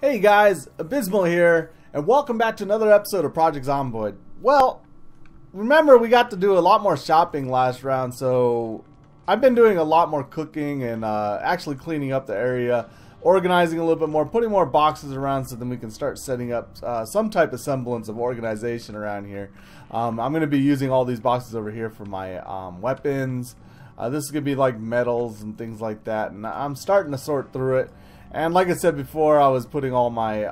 Hey guys, Abysmal here, and welcome back to another episode of Project Zomboid. Well, remember we got to do a lot more shopping last round, so I've been doing a lot more cooking and actually cleaning up the area, organizing a little bit more, putting more boxes around so then we can start setting up some type of semblance of organization around here. I'm going to be using all these boxes over here for my weapons. This is going to be like metals and things like that, and I'm starting to sort through it. And like I said before, I was putting all my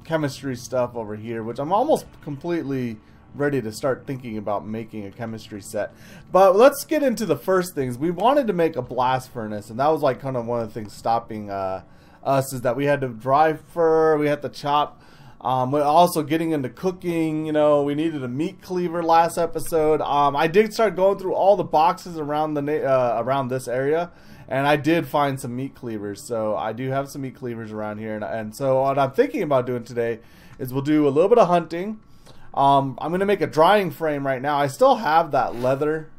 chemistry stuff over here, which I'm almost completely ready to start thinking about making a chemistry set. But let's get into the first things. We wanted to make a blast furnace, and that was like kind of one of the things stopping us, is that we had to dry fur, we had to chop. We're also getting into cooking. You know, we needed a meat cleaver last episode. I did start going through all the boxes around the around this area, and I did find some meat cleavers. So I do have some meat cleavers around here, and so what I'm thinking about doing today is we'll do a little bit of hunting. I'm gonna make a drying frame right now. I still have that leather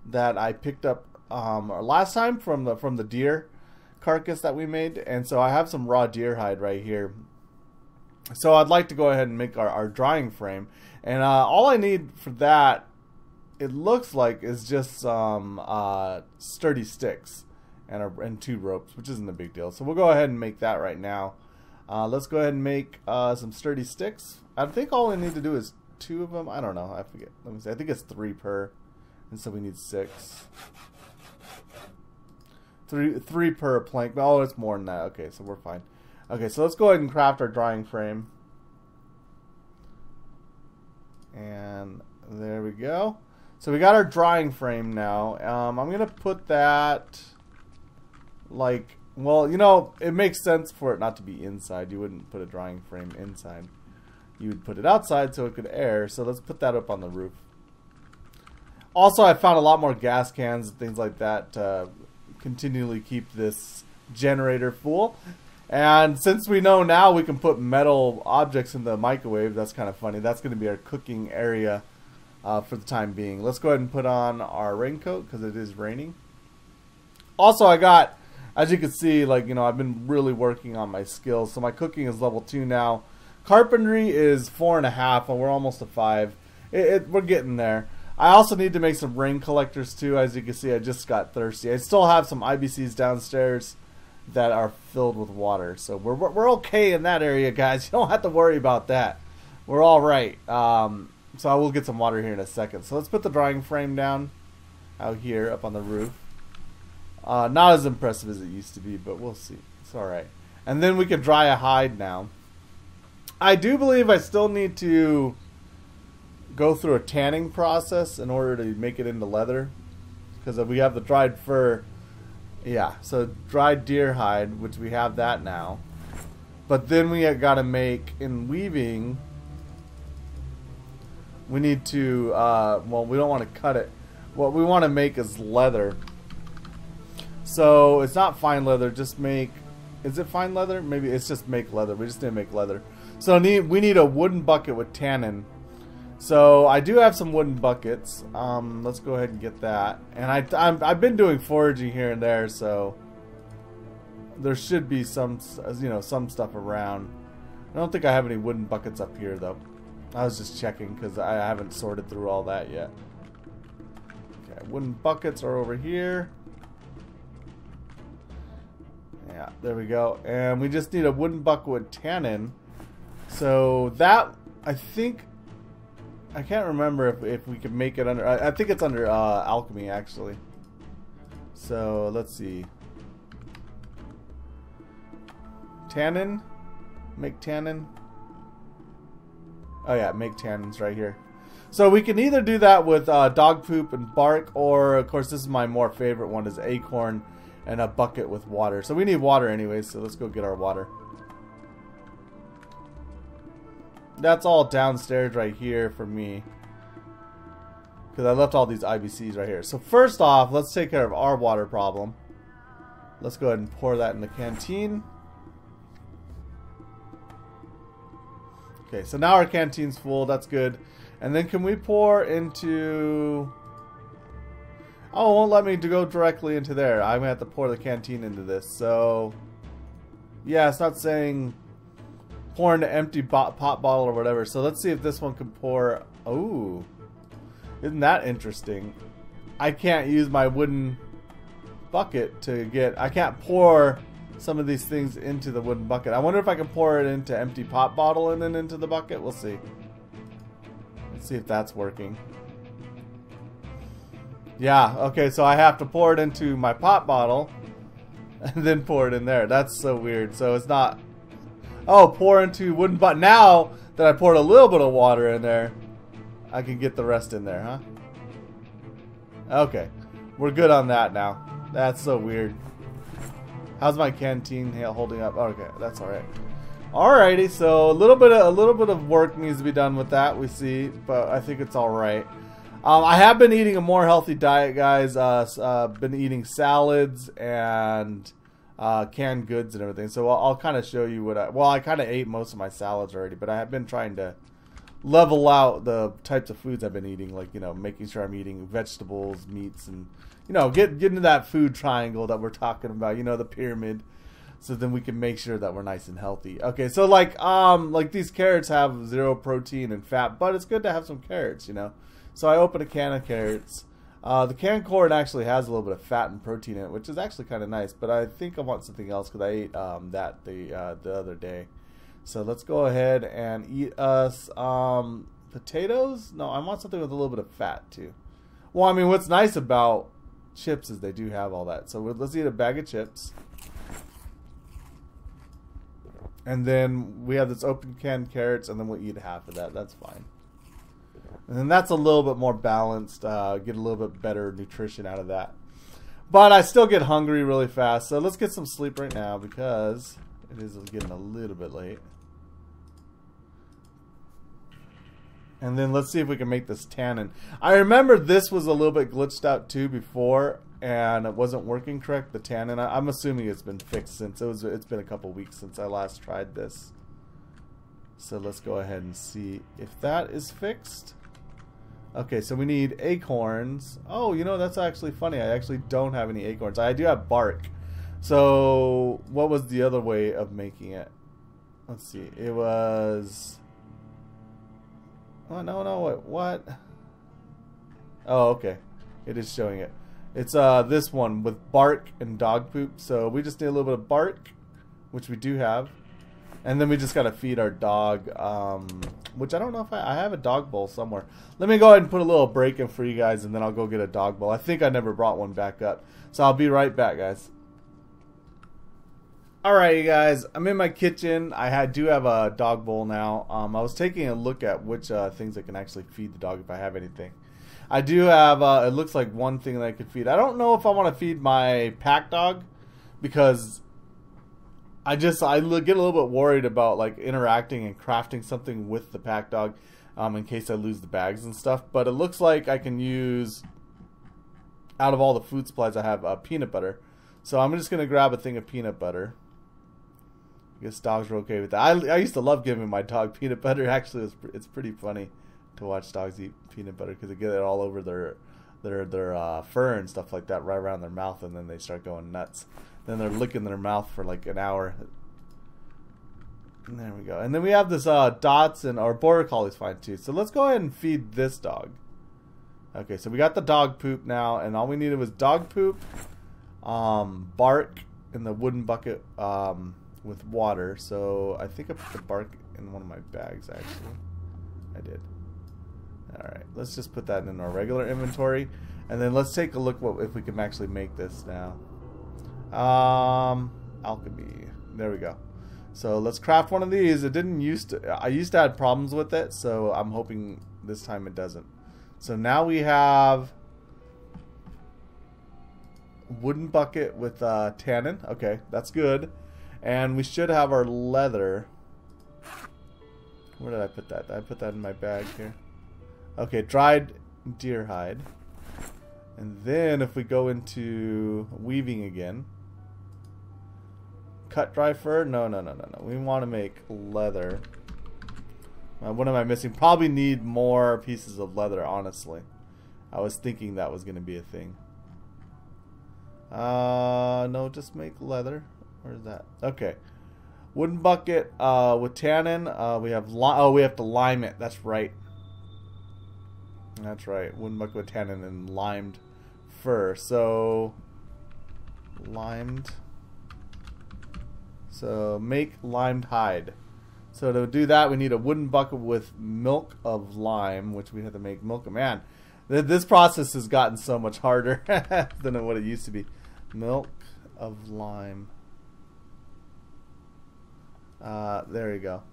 that I picked up last time from the deer carcass that we made, and so I have some raw deer hide right here. So I'd like to go ahead and make our drying frame, and all I need for that, it looks like, is just some sturdy sticks and 2 ropes, which isn't a big deal. So we'll go ahead and make that right now. Let's go ahead and make some sturdy sticks. I think all we need to do is 2 of them. I don't know. I forget. Let me see. I think it's 3 per, and so we need 6. 3 per plank. Oh, it's more than that. Okay, so we're fine. Okay, so let's go ahead and craft our drying frame. And there we go. So we got our drying frame now. I'm going to put that, like, well, you know, it makes sense for it not to be inside. You wouldn't put a drying frame inside. You would put it outside so it could air. So let's put that up on the roof. Also, I found a lot more gas cans and things like that to continually keep this generator full. And since we know now we can put metal objects in the microwave, that's kind of funny. That's going to be our cooking area for the time being. Let's go ahead and put on our raincoat because it is raining. Also, I got, as you can see, like, you know, I've been really working on my skills. So my cooking is level 2 now. Carpentry is 4.5, and we're almost to 5. We're getting there. I also need to make some rain collectors too. As you can see, I just got thirsty. I still have some IBCs downstairs that are filled with water, so we're okay in that area, guys. You don't have to worry about that. We're all right. So I will get some water here in a second. So let's put the drying frame down out here up on the roof. Not as impressive as it used to be, but we'll see. It's all right. And then we can dry a hide now. I do believe I still need to go through a tanning process in order to make it into leather, because we have the dried fur. Yeah, so dried deer hide, which we have that now. But then we got to make, in weaving, we need to, well, we don't want to cut it. What we want to make is leather. So it's not fine leather, just make, is it fine leather? Maybe it's just make leather. We just didn't make leather. So we need a wooden bucket with tannin. So I do have some wooden buckets. Let's go ahead and get that. And I've been doing foraging here and there, so there should be some, you know, some stuff around. I don't think I have any wooden buckets up here though. I was just checking because I haven't sorted through all that yet. Okay, wooden buckets are over here. Yeah, there we go. And we just need a wooden bucket with tannin. So that, I think, I can't remember if we can make it under, I think it's under alchemy actually. So let's see. Tannin? Make tannin? Oh yeah, make tannins right here. So we can either do that with dog poop and bark, or of course this is my more favorite one, is acorn and a bucket with water. So we need water anyway, so let's go get our water. That's all downstairs right here for me, because I left all these IBCs right here. So first off, let's take care of our water problem. Let's go ahead and pour that in the canteen. Okay, so now our canteen's full. That's good. And then can we pour into... Oh, it won't let me go directly into there. I'm going to have to pour the canteen into this. So, yeah, it's not saying pour into empty pot bottle or whatever. So let's see if this one can pour. Oh, isn't that interesting? I can't use my wooden bucket to get. I can't pour some of these things into the wooden bucket. I wonder if I can pour it into empty pot bottle and then into the bucket. We'll see. Let's see if that's working. Yeah, okay, so I have to pour it into my pot bottle and then pour it in there. That's so weird. So it's not... Oh, pour into wooden bucket. Now that I poured a little bit of water in there, I can get the rest in there, huh? Okay, we're good on that now. That's so weird. How's my canteen holding up? Okay, that's all right. Alrighty, so a little bit of work needs to be done with that. We see, but I think it's all right. I have been eating a more healthy diet, guys. Been eating salads and canned goods and everything. So I'll kind of show you what I kind of ate most of my salads already, but I have been trying to level out the types of foods I've been eating, like, you know, making sure I'm eating vegetables, meats, and, you know, get into that food triangle that we're talking about, you know, the pyramid, so then we can make sure that we're nice and healthy. Okay, so like these carrots have 0 protein and fat, but it's good to have some carrots, you know. So I opened a can of carrots. The canned corn actually has a little bit of fat and protein in it, which is actually kind of nice, but I think I want something else because I ate that the other day. So let's go ahead and eat us potatoes. No, I want something with a little bit of fat too. Well, I mean, what's nice about chips is they do have all that. So let's eat a bag of chips. And then we have this open canned carrots, and then we'll eat half of that. That's fine. And then that's a little bit more balanced. Get a little bit better nutrition out of that. But I still get hungry really fast. So let's get some sleep right now because it is getting a little bit late. And then let's see if we can make this tannin. I remember this was a little bit glitched out too before, and it wasn't working correct, the tannin. I'm assuming it's been fixed since it's been a couple weeks since I last tried this. So let's go ahead and see if that is fixed. Okay, so we need acorns. Oh, you know, that's actually funny. I actually don't have any acorns. I do have bark. So what was the other way of making it? Let's see. It was... Oh, no, wait, what? Oh, okay. It is showing it. It's this one with bark and dog poop. So we just need a little bit of bark, which we do have. And then we just got to feed our dog, which I don't know if I have a dog bowl somewhere. Let me go ahead and put a little break in for you guys, and then I'll go get a dog bowl. I think I never brought one back up. So I'll be right back, guys. Alright, you guys, I'm in my kitchen. I do have a dog bowl now. I was taking a look at which things I can actually feed the dog if I have anything. I do have, it looks like one thing that I could feed. I don't know if I want to feed my pack dog because I get a little bit worried about like interacting and crafting something with the pack dog in case I lose the bags and stuff. But it looks like I can use, out of all the food supplies I have, peanut butter. So I'm just going to grab a thing of peanut butter. I guess dogs are okay with that. I used to love giving my dog peanut butter. Actually, it's pretty funny to watch dogs eat peanut butter because they get it all over their fur and stuff like that, right around their mouth, and then they start going nuts. Then they're licking their mouth for like an hour. And there we go. And then we have this Dotson, or Border Collie's fine too. So let's go ahead and feed this dog. Okay, so we got the dog poop now, and all we needed was dog poop, bark in the wooden bucket with water. So I think I put the bark in one of my bags, actually. I did. Alright, let's just put that in our regular inventory. And then let's take a look if we can actually make this now. Alchemy. There we go. So let's craft one of these. It didn't I used to have problems with it, so I'm hoping this time it doesn't. So now we have wooden bucket with tannin. Okay, that's good. And we should have our leather. Where did I put that? I put that in my bag here. Okay, dried deer hide. And then if we go into weaving again. Cut dry fur? No. We want to make leather. What am I missing? Probably need more pieces of leather, honestly. I was thinking that was going to be a thing. No, just make leather. Where's that? Okay. Wooden bucket with tannin. We have we have to lime it. That's right. That's right. Wooden bucket with tannin and limed fur. So limed. So make limed hide. So to do that, we need a wooden bucket with milk of lime, which we have to make milk. Man, this process has gotten so much harder than what it used to be. Milk of lime. There you go.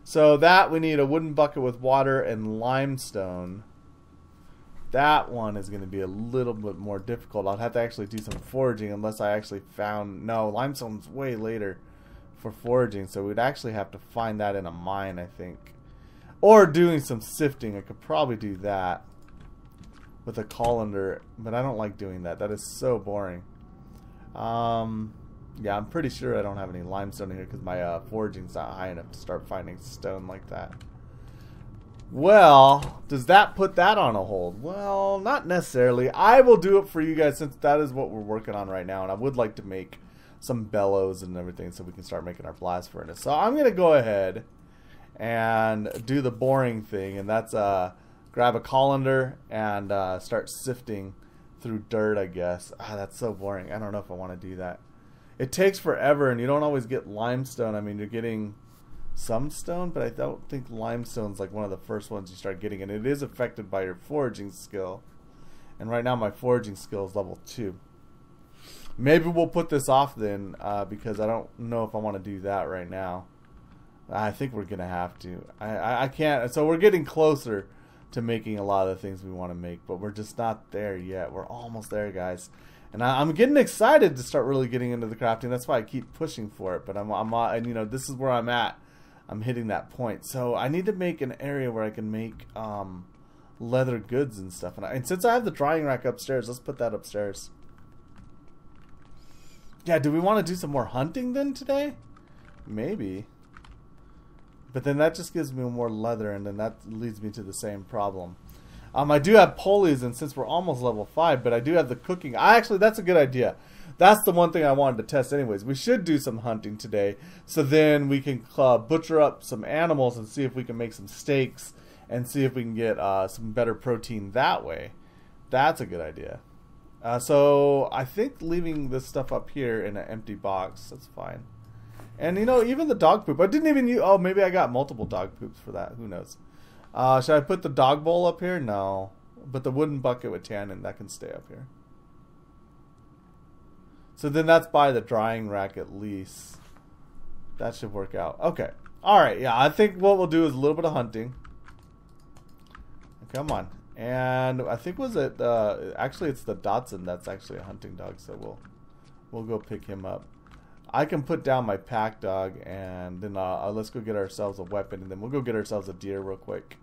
So that we need a wooden bucket with water and limestone. That one is going to be a little bit more difficult. I'll have to actually do some foraging unless I actually found... No, limestone's way later for foraging, so we'd actually have to find that in a mine, I think. Or doing some sifting. I could probably do that with a colander, but I don't like doing that. That is so boring. Yeah, I'm pretty sure I don't have any limestone here because my foraging's not high enough to start finding stone like that. Well, does that put that on a hold? Well, not necessarily. I will do it for you guys since that is what we're working on right now, and I would like to make some bellows and everything so we can start making our blast furnace. So I'm going to go ahead and do the boring thing, and that's grab a colander and start sifting through dirt, I guess. That's so boring. I don't know if I want to do that. It takes forever, and you don't always get limestone. I mean, you're getting some stone, but I don't think limestone's like one of the first ones you start getting, and it is affected by your foraging skill. And right now my foraging skill is level 2. Maybe we'll put this off then, because I don't know if I want to do that right now. I think we're gonna have to. I can't. So we're getting closer to making a lot of the things we want to make, but we're just not there yet. We're almost there, guys. And I'm getting excited to start really getting into the crafting. That's why I keep pushing for it. But and you know, this is where I'm at. I'm hitting that point. So I need to make an area where I can make leather goods and stuff. And since I have the drying rack upstairs, let's put that upstairs. Yeah, do we want to do some more hunting then today? Maybe. But then that just gives me more leather, and then that leads me to the same problem. I do have pulleys, and since we're almost level 5, but I do have the cooking. Actually, that's a good idea. That's the one thing I wanted to test anyways. We should do some hunting today, so then we can butcher up some animals and see if we can make some steaks and see if we can get some better protein that way. That's a good idea. So I think leaving this stuff up here in an empty box, that's fine. And you know, even the dog poop, I didn't even use, oh, maybe I got multiple dog poops for that, who knows. Should I put the dog bowl up here? No. But the wooden bucket with tannin, that can stay up here. So then that's by the drying rack at least. That should work out. Okay. Alright, yeah, I think what we'll do is a little bit of hunting. Come on. And I think was it, actually it's the Dotson that's actually a hunting dog, so we'll go pick him up. I can put down my pack dog, and then let's go get ourselves a weapon, and then we'll go get ourselves a deer real quick.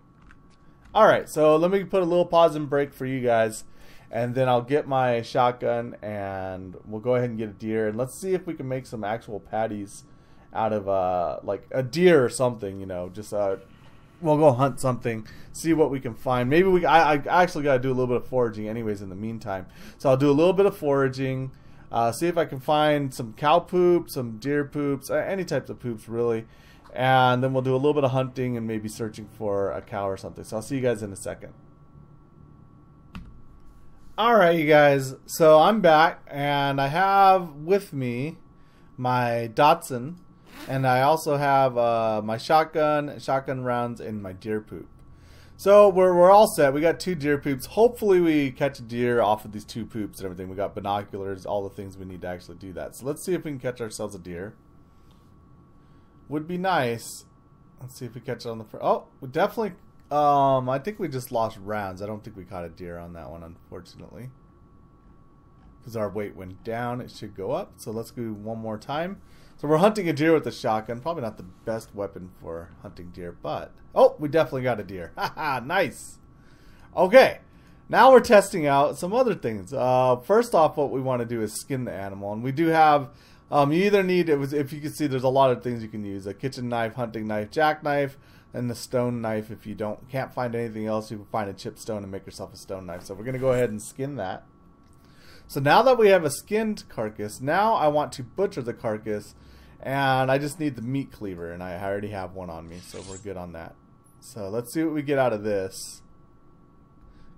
Alright, so let me put a little pause and break for you guys, and then I'll get my shotgun, and we'll go ahead and get a deer, and let's see if we can make some actual patties out of, like, a deer or something, you know, just, we'll go hunt something, see what we can find. Maybe I actually got to do a little bit of foraging anyways in the meantime, so I'll do a little bit of foraging, see if I can find some cow poop, some deer poops, any types of poops really. And then we'll do a little bit of hunting and maybe searching for a cow or something. So I'll see you guys in a second. Alright, you guys. So I'm back, and I have with me my Dotson. And I also have my shotgun rounds, and my deer poop. So we're all set. We got 2 deer poops. Hopefully we catch a deer off of these 2 poops and everything. We got binoculars, all the things we need to actually do that. So let's see if we can catch ourselves a deer. Would be nice. Let's see if we catch it on the first. Oh, we definitely. I think we just lost rounds. I don't think we caught a deer on that one, unfortunately, because our weight went down. It should go up. So let's do one more time. So we're hunting a deer with the shotgun. Probably not the best weapon for hunting deer, but oh, we definitely got a deer. Haha, nice. Okay, now we're testing out some other things. First off, what we want to do is skin the animal, and we do have. You either need, if you can see, there's a lot of things you can use: a kitchen knife, hunting knife, jackknife, and the stone knife. If you can't find anything else, you can find a chip stone and make yourself a stone knife. So we're gonna go ahead and skin that. So now that we have a skinned carcass, now I want to butcher the carcass And I just need the meat cleaver, and I already have one on me, so we're good on that. So let's see what we get out of this.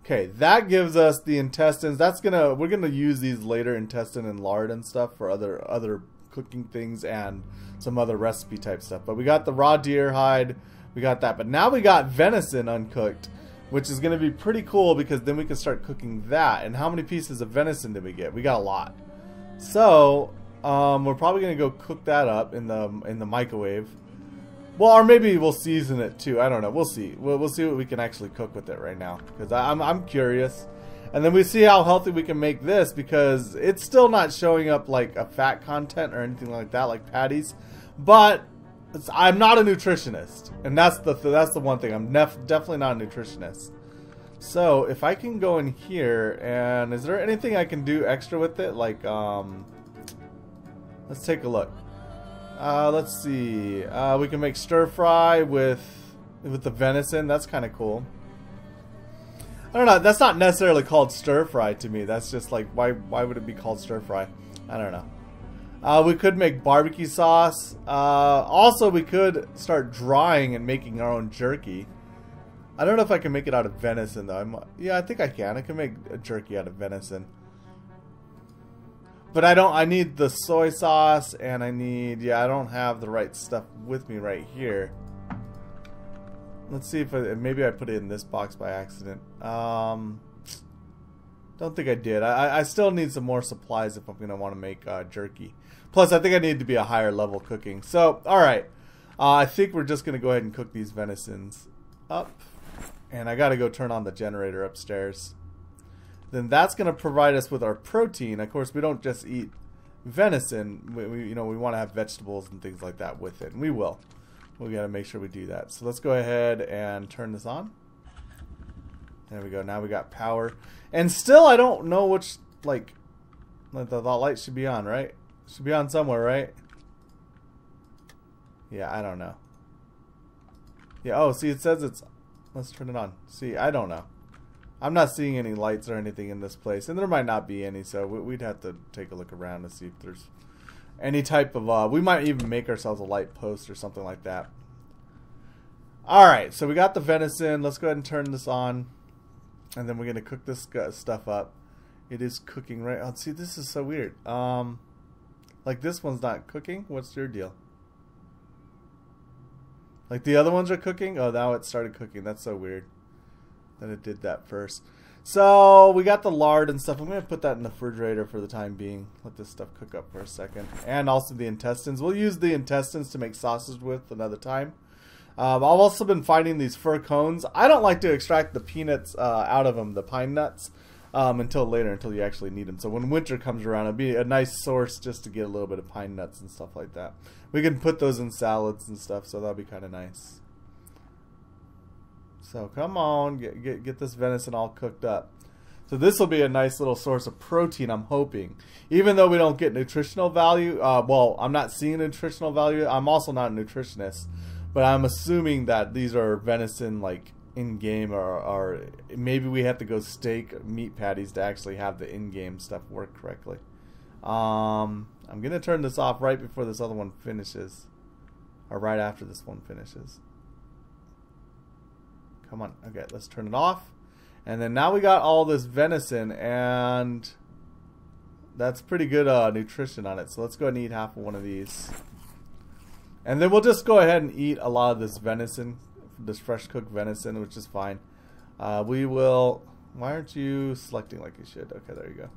Okay, that gives us the intestines. We're gonna use these later, intestine and lard and stuff, for other cooking things and some other recipe type stuff. But we got the raw deer hide, we got that. But now we got venison uncooked, which is gonna be pretty cool because then we can start cooking that. And how many pieces of venison did we get? We got a lot. So we're probably gonna go cook that up in the microwave. Well, or maybe we'll season it too. I don't know. We'll see. We'll see what we can actually cook with it right now, because I'm curious. And then we see how healthy we can make this, because it's still not showing up like a fat content or anything like that, like patties. But I'm not a nutritionist, and that's the one thing. I'm definitely not a nutritionist. So if I can go in here, and is there anything I can do extra with it? Like let's take a look. Let's see. We can make stir fry with the venison. That's kind of cool. I don't know. That's not necessarily called stir fry to me. That's just like, why would it be called stir fry? I don't know. We could make barbecue sauce. Also, we could start drying and making our own jerky. I don't know if I can make it out of venison though. Yeah, I think I can. I can make a jerky out of venison. But I need the soy sauce, and I don't have the right stuff with me right here. Let's see if maybe I put it in this box by accident. Don't think I did. I still need some more supplies if I'm going to want to make jerky. Plus, I think I need to be a higher level cooking. So, alright. I think we're just going to go ahead and cook these venisons up. And I got to go turn on the generator upstairs. Then that's going to provide us with our protein. Of course, we don't just eat venison. We want to have vegetables and things like that with it, and we will. We got to make sure we do that. So let's go ahead and turn this on. There we go. Now we got power, and still I don't know which the light should be on. Right? It should be on somewhere, right? Yeah, I don't know. Yeah. Oh, see, it says it's. Let's turn it on. See, I don't know. I'm not seeing any lights or anything in this place, and there might not be any, so we'd have to take a look around to see if there's any type of, we might even make ourselves a light post or something like that. Alright, so we got the venison. Let's go ahead and turn this on, and then we're going to cook this stuff up. It is cooking right. Oh, see, this is so weird. Like this one's not cooking. What's your deal? Like the other ones are cooking? Oh, now it started cooking. That's so weird. Then it did that first. So we got the lard and stuff. I'm going to put that in the refrigerator for the time being. Let this stuff cook up for a second. And also the intestines. We'll use the intestines to make sausage with another time. I've also been finding these fir cones. I don't like to extract the peanuts out of them, the pine nuts, until later, until you actually need them. So when winter comes around, it'll be a nice source just to get a little bit of pine nuts and stuff like that. We can put those in salads and stuff, so that'll be kind of nice. So come on, get this venison all cooked up. So this will be a nice little source of protein, I'm hoping. Even though we don't get nutritional value, well, I'm not seeing nutritional value. I'm also not a nutritionist, but I'm assuming that these are venison like in-game, or maybe we have to go steak meat patties to actually have the in-game stuff work correctly. I'm going to turn this off right before this other one finishes, or right after this one finishes. Come on. Okay, let's turn it off. And then now we got all this venison, and that's pretty good nutrition on it. So let's go ahead and eat half of one of these. And then we'll just go ahead and eat a lot of this venison, this fresh cooked venison, which is fine. We will... Why aren't you selecting like you should? Okay, there you go.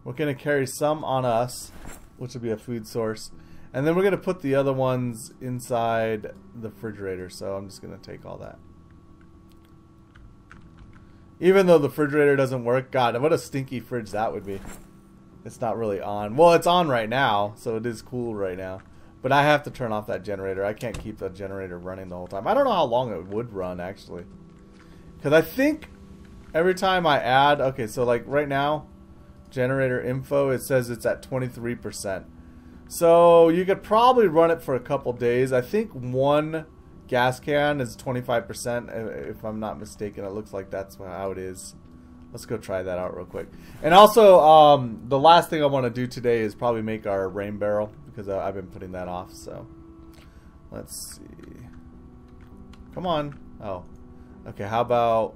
We're going to carry some on us, which will be a food source. And then we're going to put the other ones inside the refrigerator. So I'm just going to take all that. Even though the refrigerator doesn't work, God, what a stinky fridge that would be. It's not really on. Well, it's on right now, so it is cool right now. But I have to turn off that generator. I can't keep the generator running the whole time. I don't know how long it would run, actually. Because I think every time I add... Okay, so like right now, generator info, it says it's at 23%. So you could probably run it for a couple days. I think one gas can is 25%, if I'm not mistaken. It looks like that's how it is. Let's go try that out real quick. And also, the last thing I want to do today is probably make our rain barrel, because I've been putting that off. So let's see. Come on. Oh, okay. How about,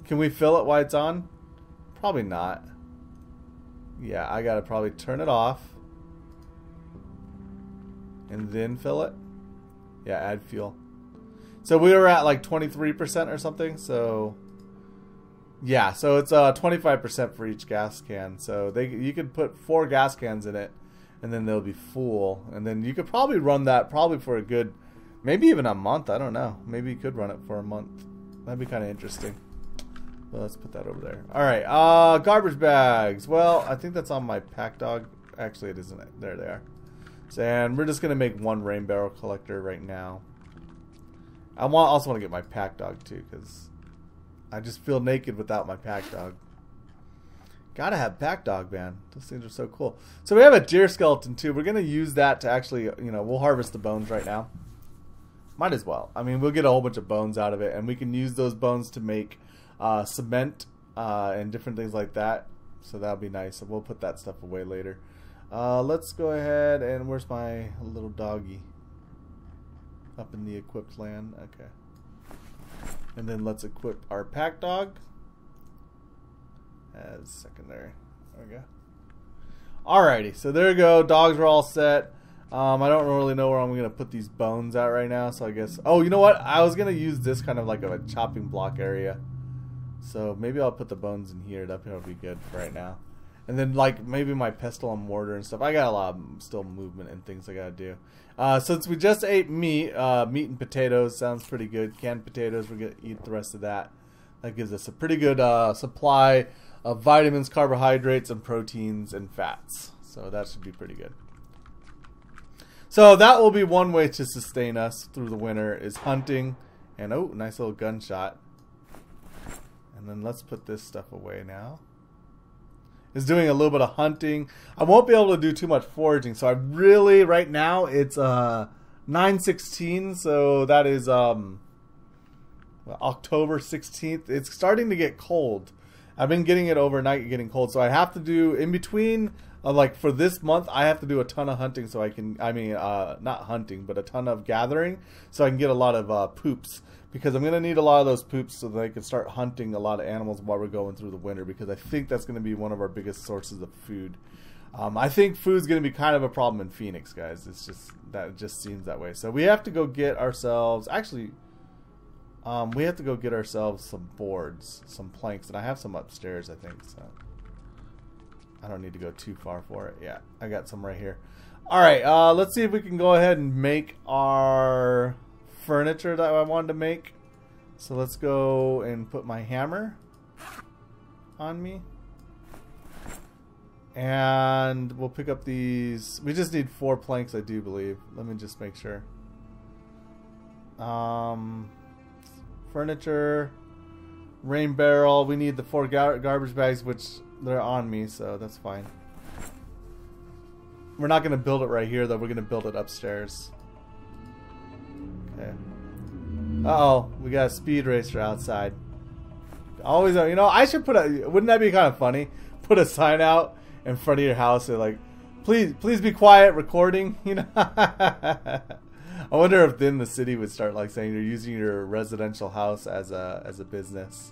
can we fill it while it's on? Probably not. Yeah, I gotta probably turn it off and then fill it. Yeah, add fuel. So we were at like 23% or something. So yeah, so it's 25% for each gas can. So you could put 4 gas cans in it, and then they'll be full. And then you could probably run that probably for a good, maybe even a month. I don't know. Maybe you could run it for a month. That'd be kind of interesting. Well, let's put that over there. All right, garbage bags. Well, I think that's on my pack dog. Actually, it isn't. There they are. So, and we're just gonna make 1 rain barrel collector right now. I also want to get my pack dog too, because I just feel naked without my pack dog. Gotta have pack dog, man. Those things are so cool. So we have a deer skeleton too. We're gonna use that to actually, you know, we'll harvest the bones right now. Might as well. I mean, we'll get a whole bunch of bones out of it, and we can use those bones to make cement and different things like that. So that'll be nice. So we'll put that stuff away later. Let's go ahead and where's my little doggy? Up in the equipped land. Okay. And then let's equip our pack dog as secondary. There we go. Alrighty, so there we go. Dogs are all set. I don't really know where I'm going to put these bones at right now, so I guess... Oh, you know what? I was going to use this kind of like a chopping block area. So maybe I'll put the bones in here. That'll be good for right now. And then like maybe my pestle and mortar and stuff. I got a lot of still movement and things I got to do. Since we just ate meat, meat and potatoes sounds pretty good. Canned potatoes, we're going to eat the rest of that. That gives us a pretty good supply of vitamins, carbohydrates, and proteins and fats. So that should be pretty good. So that will be one way to sustain us through the winter, is hunting. And oh, nice little gunshot. And then let's put this stuff away now. Is doing a little bit of hunting. I won't be able to do too much foraging, so I really, right now it's 9/16, so that is October 16th. It's starting to get cold. I've been getting it overnight, getting cold, so I have to do in between. Like for this month, I have to do a ton of hunting, so I can. Not hunting, but a ton of gathering, so I can get a lot of poops. Because I'm going to need a lot of those poops so that I can start hunting a lot of animals while we're going through the winter. Because I think that's going to be one of our biggest sources of food. I think food's going to be kind of a problem in Phoenix, guys. It's just that it just seems that way. So we have to go get ourselves... Actually, we have to go get ourselves some boards, some planks. And I have some upstairs, I think. So I don't need to go too far for it. Yeah, I got some right here. Alright, let's see if we can go ahead and make our... furniture that I wanted to make. So let's go and put my hammer on me, and we'll pick up these. We just need 4 planks, I do believe. Let me just make sure. Furniture, rain barrel. We need the 4 garbage bags, which they're on me, so that's fine. We're not going to build it right here, though. We're going to build it upstairs. Okay. Uh-oh, we got a speed racer outside. Always, you know, I should put a... Wouldn't that be kind of funny? Put a sign out in front of your house and like, please be quiet, recording, you know? I wonder if then the city would start like saying you're using your residential house as a business.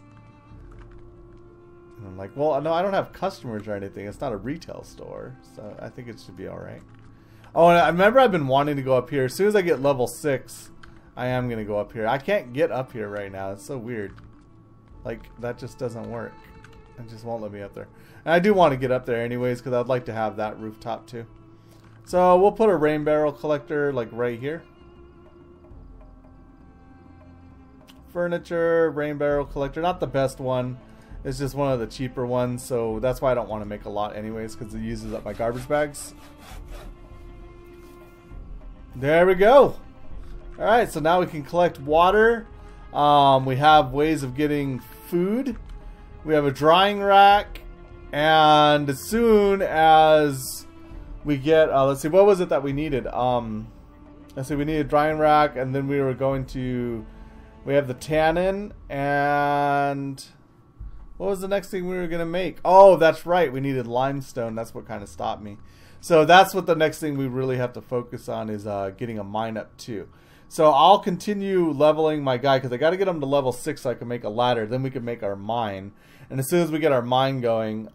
And I'm like, well, no, I don't have customers or anything. It's not a retail store, so I think it should be all right. Oh, and I remember I've been wanting to go up here. As soon as I get level 6, I am going to go up here. I can't get up here right now. It's so weird. Like, that just doesn't work. It just won't let me up there. And I do want to get up there anyways, because I'd like to have that rooftop too. So we'll put a rain barrel collector like right here. Furniture, rain barrel collector. Not the best one. It's just one of the cheaper ones. So that's why I don't want to make a lot anyways, because it uses up my garbage bags. There we go. Alright, so now we can collect water. We have ways of getting food. We have a drying rack. And as soon as we get... let's see, what was it that we needed? Let's see, we needed a drying rack. And then we were going to... We have the tannin. And... What was the next thing we were going to make? Oh, that's right. We needed limestone. That's what kind of stopped me. So that's what the next thing we really have to focus on is getting a mine up too. So I'll continue leveling my guy because I got to get him to level 6 so I can make a ladder. Then we can make our mine. And as soon as we get our mine going,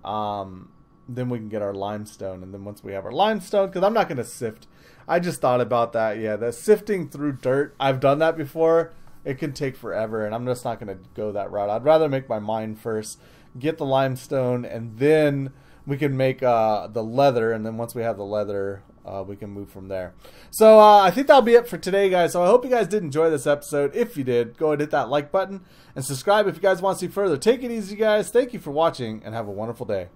then we can get our limestone. And then once we have our limestone, because I'm not going to sift. I just thought about that. Yeah, the sifting through dirt, I've done that before. It can take forever, and I'm just not going to go that route. I'd rather make my mine first, get the limestone, and then we can make the leather. And then once we have the leather, we can move from there. So I think that'll be it for today, guys. So I hope you guys did enjoy this episode. If you did, go ahead and hit that like button and subscribe if you guys want to see further. Take it easy, guys. Thank you for watching, and have a wonderful day.